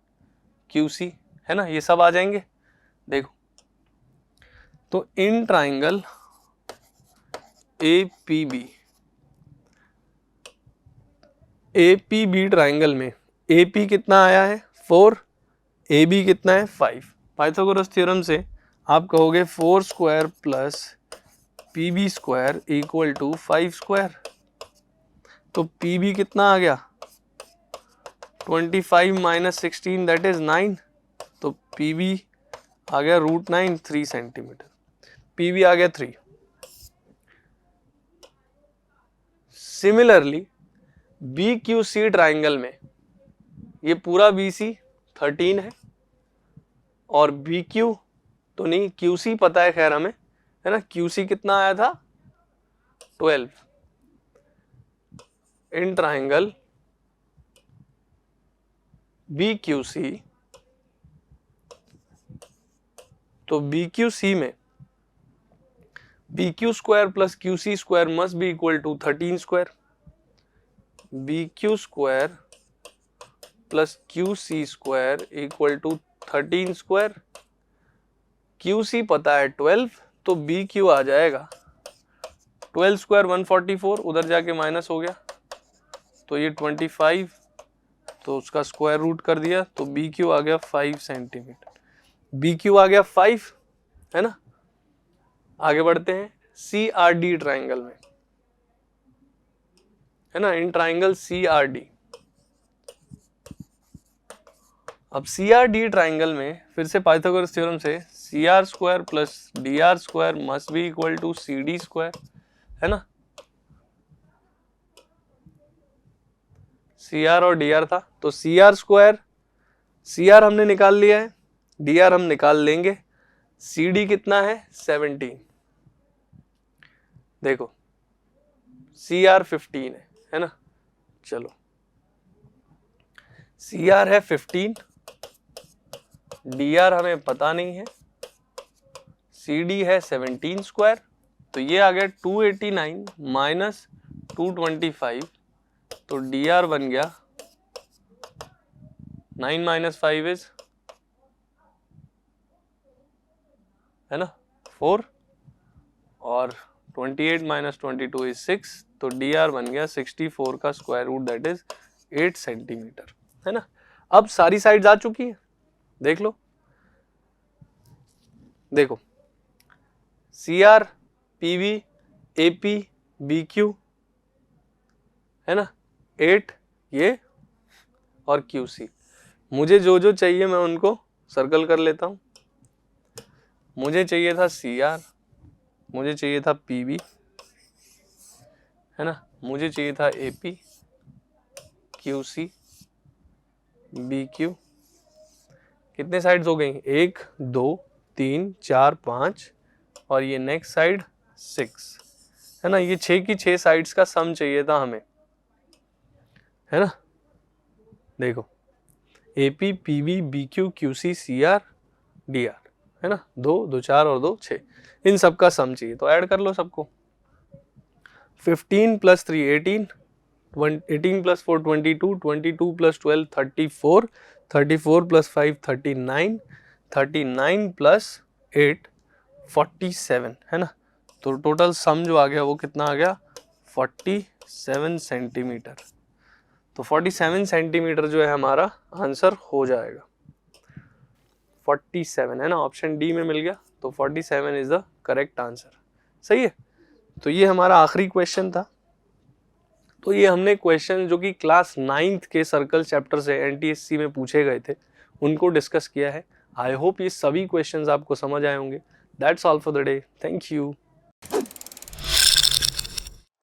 QC, है ना, ये सब आ जाएंगे। देखो तो इन ट्राइंगल APB ट्राइंगल में AP कितना आया है 4, AB कितना है 5। पाइथागोरस थ्योरम से आप कहोगे 4 square plus PB square equal to 5 square. तो PB कितना आ गया 25 माइनस 16 दैट इज 9। तो PB आ गया √9, 3 सेंटीमीटर। PB आ गया 3। सिमिलरली BQC ट्राइंगल में ये पूरा BC 13 है और BQ तो नहीं, QC पता है खैर हमें, है ना। QC कितना आया था 12। इन ट्राइंगल BQC, तो BQC में BQ square plus QC square must be equal to 13 square. BQ square plus Q C square equal to 13 square. Q C पता है 12, तो बी क्यू आ जाएगा 12 स्क्वायर 144, उधर जाके माइनस हो गया तो ये 25, तो उसका स्क्वायर रूट कर दिया तो बी क्यू आ गया 5 सेंटीमीटर। बी क्यू आ गया 5, है ना। आगे बढ़ते हैं सी आर डी ट्राइंगल में, है ना, in triangle C R D. अब सी आर डी ट्राइंगल में फिर से पाइथागोरस थ्योरम से C R square plus D R square must be equal to C D square, है ना। सी आर और डी आर था तो C R square, C R हमने निकाल लिया है, डी आर हम निकाल लेंगे। सी डी कितना है 17, देखो सी आर 15 है ना। चलो सी आर है 15, डी आर हमें पता नहीं है, सी डी है 17 स्क्वायर, तो ये आ गया 289 माइनस 225, तो डी आर बन गया 9 माइनस 5 इज, है ना 4, और 28 माइनस 22 इज 6, तो डी आर बन गया 64 का square root that is 8 centimetre, है ना। अब सारी साइड्स आ चुकी है, देख लो, देखो C R P V A P B Q, है ना 8 ये और क्यू सी। मुझे जो जो चाहिए मैं उनको सर्कल कर लेता हूं। मुझे चाहिए था सी आर, मुझे चाहिए था पी वी, है ना, मुझे चाहिए था A P, Q C, B Q. कितने साइड्स हो गई, 1 2 3 4 5, और ये नेक्स्ट साइड 6, है ना। ये 6 की 6 साइड्स का सम चाहिए था हमें, है ना। देखो A P P V B Q Q C C R D R, है ना, 2 2 4 और 2 6, इन सब का सम चाहिए, तो ऐड कर लो सबको। 15 plus 3 18, 18 plus 4 22, 22 plus 12 34, 34 plus 5 39, 39 plus 8 47, है ना। तो टोटल सम जो आ गया वो कितना आ गया 47 सेंटीमीटर। तो 47 सेंटीमीटर जो है हमारा आंसर हो जाएगा 47, है ना, ऑप्शन डी में मिल गया, तो 47 इज द करेक्ट आंसर। सही है, तो ये हमारा आखिरी क्वेश्चन था। तो ये हमने क्वेश्चन जो कि क्लास 9th के सर्कल चैप्टर से एनटीएससी में पूछे गए थे उनको डिस्कस किया है। आई होप ये सभी क्वेश्चंस आपको समझ आए होंगे। That's all for the day, thank you.